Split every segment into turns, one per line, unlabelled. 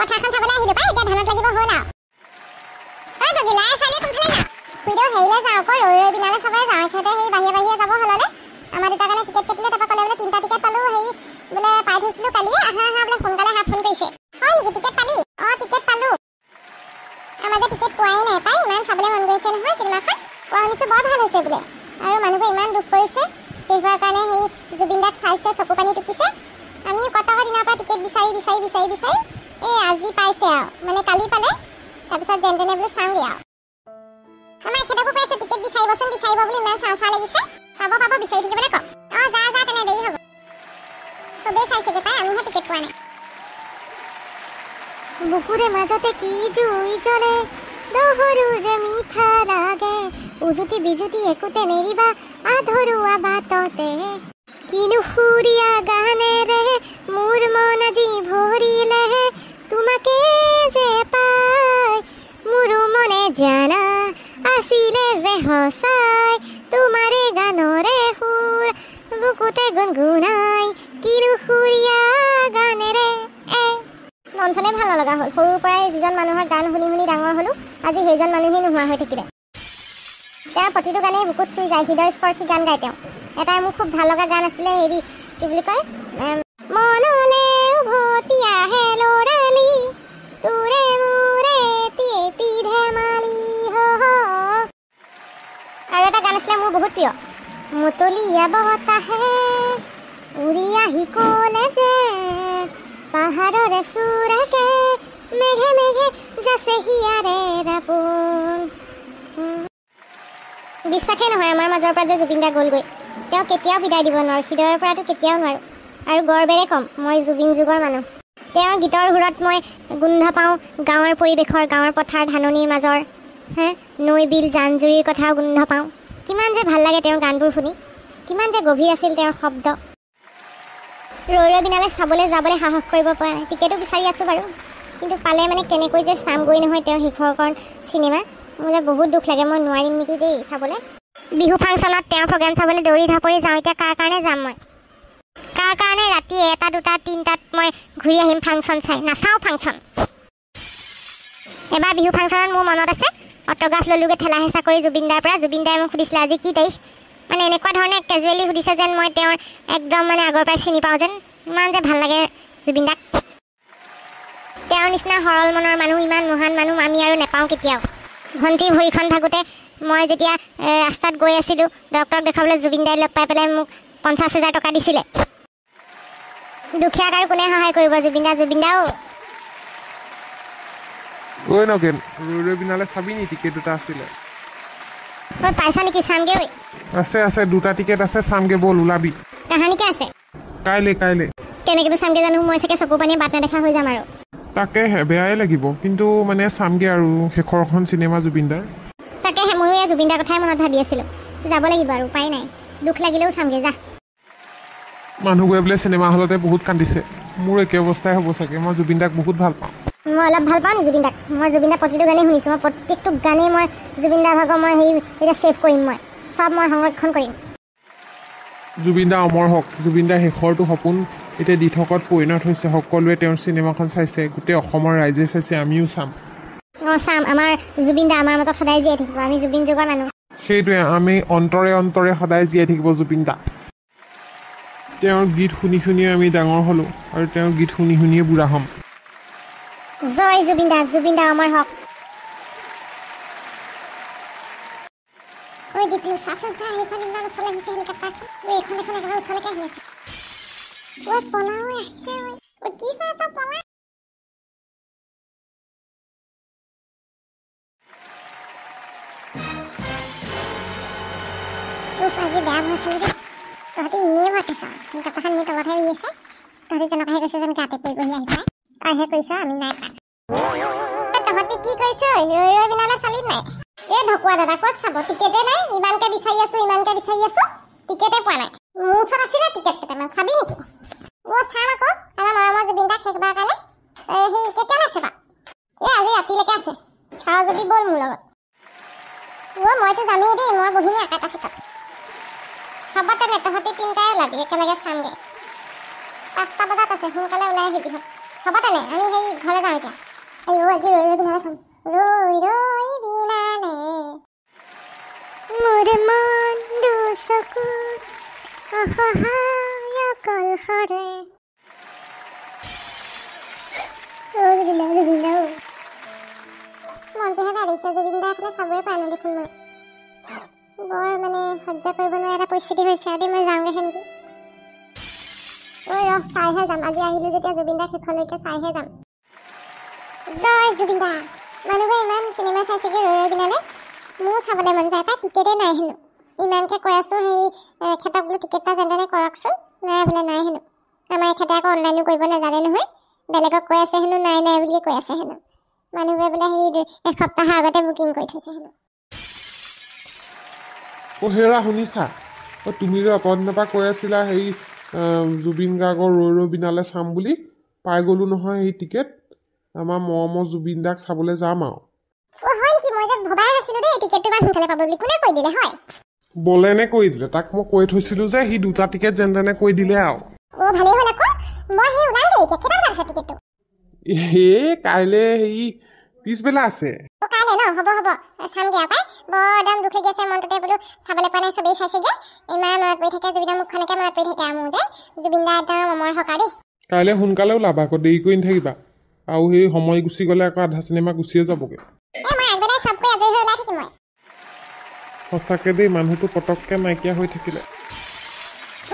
পথাৰখন চাবলৈ আহিলো পাই এতিয়া ধানত লাগিব হ'ল আৰু ঐ বগিলা চালি কোনফালে যা খুইদেউ হেৰিলে যাওঁ আকৌ ৰৈ বিনালে চাবলৈ যাওঁ এখেতে সেই বাহিৰে যাব হ'ললে আমাৰ দুটাৰ কাৰণে টিকেট কাটিলে তাৰপৰা ক'লে বোলে 3টা টিকেট পালোঁ হেৰি বোলে পাই থৈছিলোঁ কালিয়ে আহা বোলে সোনকালে ফোন কৰিছে হয় নেকি টিকেট পালি টিকেট পালোঁ আমাৰ যে টিকেট পোৱাই নাই পাই ইমান চাবলৈ মন গৈছে নহয় চিনেমাখন কোৱা শুনিছোঁ বৰ ভাল হৈছে বোলে আৰু মানুহবোৰে ইমান দুখ কৰিছে সেই হোৱাৰ কাৰণে সেই জুবিন দাক চাইছে চকু পানী টুকিছে আমি কটকৰ দিনৰ পৰা টিকেট বিচাৰি এই আজি পাইছে আৰু মানে কালি পালে তাৰপিছত যেন তেনে বোলো চাওঁগৈ আৰু আমাৰ এখেতকো কৈ আছে টিকেট বিচাৰিব বুলি ইমান চাওঁ লাগিছে পাব বিচাৰি থাকিবলৈ কওক যা তেনে দেৰি হ'ব চবেই চাইছেগে পাই আমিহে টিকেট পোৱা নাই বুকুৰে মাজতে কি জুই জ্বলে দহৰু যে মিঠা লাগে উজুতি বিজুতি একোতে নেৰিবা আধৰুৱা বাটতে কিনো সুৰীয়া গানেৰে মোৰ মন আজি ভৰিলে তোমাকে যে পাই মোৰো মনে জানা আছিলে যে সঁচাই তোমাৰে গানৰে সুৰ বুকুতে গুণগুণাই কিনো সুৰীয়া গানেৰে মনচনে ভাল নলগা হ'ল সৰুৰ পৰাই যিজন মানুহৰ গান শুনি ডাঙৰ হ'লো আজি সেইজন মানুহেই নোহোৱা হৈ থাকিলে তেওঁৰ প্ৰতিটো গানেই বুকুত চুই যায় হৃদয়স্পৰ্শী গান গায় তেওঁ এটা মোৰ খুব ভাল লগা গান আছিলে হেৰি কি বুলি কয় মনলে উভতি আহে লৰালি তোৰে মোৰে তি ধেমালি আৰু এটা গান আছিলে মোৰ বহুত প্ৰিয় মুতলীয়া বতাহে উৰি আহি ক'লে যে পাহাৰৰে চূড়াকে মেঘে যাচে হিয়াৰে ৰাপোন বিশ্বাসেই নহয় আমাৰ মাজৰ পৰা যে জুবিন দা গ'লগৈ তেওঁ কেতিয়াও বিদায় দিব নোৱাৰোঁ হৃদয়ৰ পৰাটো কেতিয়াও নোৱাৰোঁ আৰু গৰ্বেৰে ক'ম মই জুবিন যুগৰ মানুহ তেওঁৰ গীতৰ সুৰত মই গোন্ধ পাওঁ গাঁৱৰ পৰিৱেশৰ গাঁৱৰ পথাৰ ধাননিৰ মাজৰ নৈ বিল জান জুৰিৰ কথাও গোন্ধ পাওঁ কিমান যে ভাল লাগে তেওঁৰ গানবোৰ শুনি কিমান যে গভীৰ আছিল তেওঁৰ শব্দ ৰৈ বিনালে চাবলৈ যাবলৈ সাহস কৰিব পৰা নাই টিকেটো বিচাৰি আছোঁ বাৰু কিন্তু পালে মানে কেনেকৈ যে চামগৈ নহয় তেওঁৰ শেষৰকণ চিনেমা মোলৈ বহুত দুখ লাগে মই নোৱাৰিম নেকি দেই চাবলৈ বিহু ফাংচনত তেওঁৰ প্ৰগ্ৰেম চাবলৈ দৌৰি ধাপৰি যাওঁ এতিয়া কাৰ কাৰণে যাম মই কাৰ কাৰণে ৰাতি 1টা 2টা 3টাত মই ঘূৰি আহিম ফাংচন চাই নাচাওঁ ফাংচন এবাৰ বিহু ফাংচনত মোৰ মনত আছে অট'গ্ৰাফ ল'লোগৈ ঠেলা হেঁচা কৰি জুবিন দাৰ পৰা জুবিন দাই মোক সুধিছিলে আজি কি তাৰিখ মানে এনেকুৱা ধৰণে কেজুৱেলি সুধিছে যেন মই তেওঁৰ একদম মানে আগৰ পৰাই চিনি পাওঁ যেন ইমান যে ভাল লাগে জুবিন দাক তেওঁৰ নিচিনা সৰল মনৰ মানুহ ইমান মহান মানুহ আমি আৰু নেপাওঁ কেতিয়াও ভণ্টি ভৰিখন থাকোঁতে মই যেতিয়া ৰাস্তাত গৈ আছিলোঁ ডক্টৰক দেখাবলৈ জুবিন দাই লগ পাই পেলাই মোক 50,000 টকা দিছিলে দুখীয়াক আৰু কোনে সহায় কৰিব জুবিন দাও
ঐ নগেন ৰৈ বিনালে চাবি নি টিকেট দুটা আছিলে
পাইছা নেকি চামগে ঐ
আছে 2টা টিকেট আছে চামগে বল ওলাবি
কাহানিকে আছে
কাইলে
কেনেকৈ চামগে জানো মই চাগে চকু পানী বাট নেদেখা হৈ যাম আৰু
তাকেহে বেয়াই লাগিব কিন্তু মানে চামগে আৰু শেষৰখন চিনেমা জুবিনদাৰ
তাকেহে ময়ো এই জুবিনদাৰ কথাই মনত ভাবি আছিলোঁ যাব লাগিব আৰু উপায় নাই দুখ লাগিলেও চামগে যা
মানুহবোৰে বোলে চিনেমা হলতে বহুত কান্দিছে মোৰ একে অৱস্থাই হ'ব চাগে মই জুবিনদাক বহুত ভাল পাওঁ
মই অলপ ভাল পাওঁ নি জুবিনদাক মই জুবিনদাৰ প্ৰতিটো গানেই শুনিছোঁ মই প্ৰত্যেকটো গানেই মই জুবিনদাৰ ভাগৰ মই সেই এতিয়া ছেভ কৰিম মই চব মই সংৰক্ষণ কৰিম
জুবিনদা অমৰ হওক জুবিনদাৰ শেষৰটো সপোন এতিয়া দিঠকত পৰিণত হৈছে সকলোৱে তেওঁৰ চিনেমাখন চাইছে গোটেই অসমৰ ৰাইজে চাইছে আমিও চাম
চাম আমাৰ জুবিনদা আমাৰ মাজত সদায় জীয়াই থাকিব আমি জুবিন যুগৰ মানুহ
সেইটোৱে আমি অন্তৰে সদায় জীয়াই থাকিব জুবিনদা তেওঁৰ গীত শুনি আমি ডাঙৰ হ'লোঁ আৰু তেওঁৰ গীত শুনিয়ে বুঢ়া হ'ম
জয় জুবিনদা অমৰ হওক ঐ দীপলু চাচোন চা এইখন ইমান ওচৰলৈ আহিছে হেলিকপ্টাৰখন এইখন একেবাৰে ওচৰলৈকে আহি আছে পলাও আহিছে কি চাইছ পলা আজি বেয়া ভয় খালি দেই তহঁতি এনেই ভয় খাইছ হেলিকপ্টাৰখন নি তলতহে ৰুই আছে তহঁতি তেনেকুৱাহে কৈছে যেন গাতে পৰিবহি আহি পায় তইহে কৈছ আমি নাই পাই তহঁতি কি কৈছ ৰৈ বিনালে চালি নাই এই ঢকুৱা দাদা ক'ত চাব টিকেটে নাই ইমানকে বিচাৰি আছো টিকেটে পোৱা নাই মোৰ ওচৰত আছিলে টিকেট কেইটামান চাবি নেকি চাম আকৌ আমাৰ মৰমৰ জুবিনদাক শেষবাৰ কাৰণে সেই কেতিয়ালৈ আছে বা আজি ৰাতিলৈকে আছে চাওঁ যদি বল মোৰ লগত মইতো জানেই দেই মই বহিম একেটা চিটত হ'ব তেনে তহঁতি 3টাই ওলাবি একেলগে চামগৈ 5টা বজাত আছে সোনকালে ওলাই আহিবি হ'ব তেনে আমি সেই ঘৰলৈ যাওঁ এতিয়া আইও আজি ৰৈ ৰৈ বিনালে চাম ৰৈ ৰৈ বিনালে মোৰ মন দুচকুত অসহায় অকল সৰে মনটোহে ভাবিছে জুবিন দা এখনে চাবই পৰা নাই দেখোন মই বৰ মানে সহ্য কৰিব নোৱাৰা এটা পৰিস্থিতি হৈছে আৰু মই যাওঁগৈহে নেকি চাইহে যাম আজি আহিলো যেতিয়া জুবিন দা শেষলৈকে চাইহে যাম জয় জুবিন দা মানুহে ইমান চিনেমা চাইছেগে ৰৈ ৰৈ বিনালে মোৰ চাবলৈ মন যায় পাই টিকেটেই নাই হেনো ইমানকৈ কৈ আছোঁ সেই এখেতক বোলো টিকেট এটা যেনে কৰকচোন নাই বোলে নাই হেনো আমাৰ এখেতে আকৌ অনলাইনো কৰিব নাজানে নহয় বেলেগক কৈ আছে হেনো নাই নাই বুলিয়ে কৈ আছে হেনো মানুহে বোলে সেই এসপ্তাহৰ আগতে বুকিং কৰি থৈছে হেনো
হেৰা শুনিছা তুমি যে অতদিনৰ পৰা কৈ আছিলা সেই জুবিন গাৰ্গৰ ৰৈ ৰৈ বিনালে চাম বুলি পাই গ'লো নহয় সেই টিকেট আমাৰ মৰমৰ জুবিন দাক চাবলৈ যাম আৰু
হয় নেকি মই যে ভবাই নাছিলো দেই টিকেটটো ইমান সোনকালে পাব বুলি কোনে কৈ দিলে হয়
বলেনে কৈ দিলে তাক মই কৈ থৈছিলোঁ যে সি দুটা টিকেট যেন তেনে কৈ দিলে আৰু
ভালেই হ'ল আকৌ মই সেই ওলামগৈ এতিয়া কেইটা বজাত আছে টিকেটটো
কাইলৈ সেই পিছবেলা আছে
কাইলৈ ন হ'ব হ'ব চামগৈ আৰু পাই বৰ একদম দুখ লাগি আছে মনটোতে বোলো চাবলৈ পোৱা নাই চবেই চাইছেগৈ ইমান মনত পৰি থাকে জুবিনৰ মুখখনকে মনত পৰি থাকে মোৰ যে জুবিন দা একদম অমৰ সকা দেই
কাইলৈ সোনকালে ওলাবা আকৌ দেৰি কৰি নাথাকিবা আৰু সেই সময় গুচি গ'লে আকৌ আধা চিনেমা গুচিয়ে যাবগৈ
মই আগবেলাই চব কৰি আজৰি হৈ ওলাই থাকিম মই
সঁচাকৈ দেই মানুহটো পটককৈ নাইকিয়া হৈ থাকিলে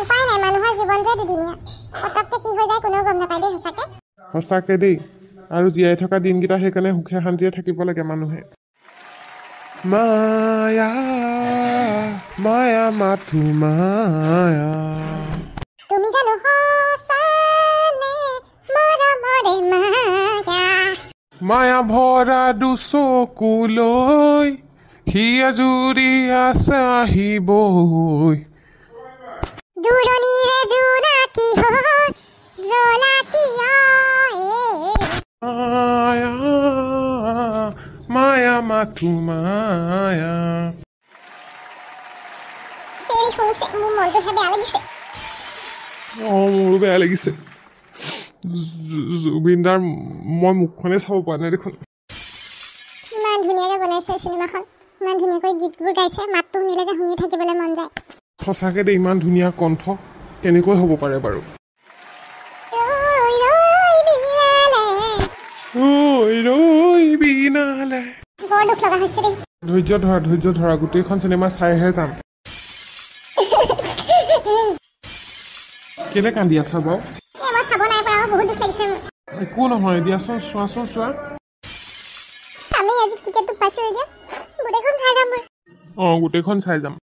উপায় নাই মানুহৰ জীৱন যে দুদিনীয়া পটককৈ কি হৈ যায় কোনেও গম নাপায় দেই
সঁচাকৈ দেই আৰু জীয়াই থকা দিনকেইটা সেইকাৰণে সুখে শান্তিয়ে থাকিব লাগে মানুহে মায়া মায়া মাথো মায়া
তুমি জানো সঁচানে মৰমৰে মায়া
মায়া ভৰা দুচকুলৈ হিয়া জুৰি আছে আহিবই
দূৰণিৰে জোনাকী হৈ জলাকী
মায়া মায়া মাথো মায়া
মোৰ মনটোহে বেয়া লাগিছে
মোৰো বেয়া লাগিছে জুবিন দাৰ মই মুখখনে চাব পৰা নাই দেখোন
ইমান ধুনীয়াকৈ বনাইছে চিনেমাখন ইমান ধুনীয়াকৈ গীতবোৰ গাইছে মাতটো শুনিলে যে শুনি থাকিবলৈ মন যায়
সঁচাকৈ দেই ইমান ধুনীয়া কণ্ঠ কেনেকৈ হ'ব পাৰে বাৰু
বৰ দুখ লগা হৈছে দেই
ধৈৰ্য ধৰা গোটেইখন চিনেমা চাইহে যাম কেলে কান্দি আছা বাৰু
মই চাব নাই পৰা বহুত দুখ লাগিছে
একো নহয় দিয়াচোন চোৱাচোন চোৱা
আমি আজি টিকেটটো পাইছোঁ যে গোটেইখন চাই যাম
গোটেইখন চাই যাম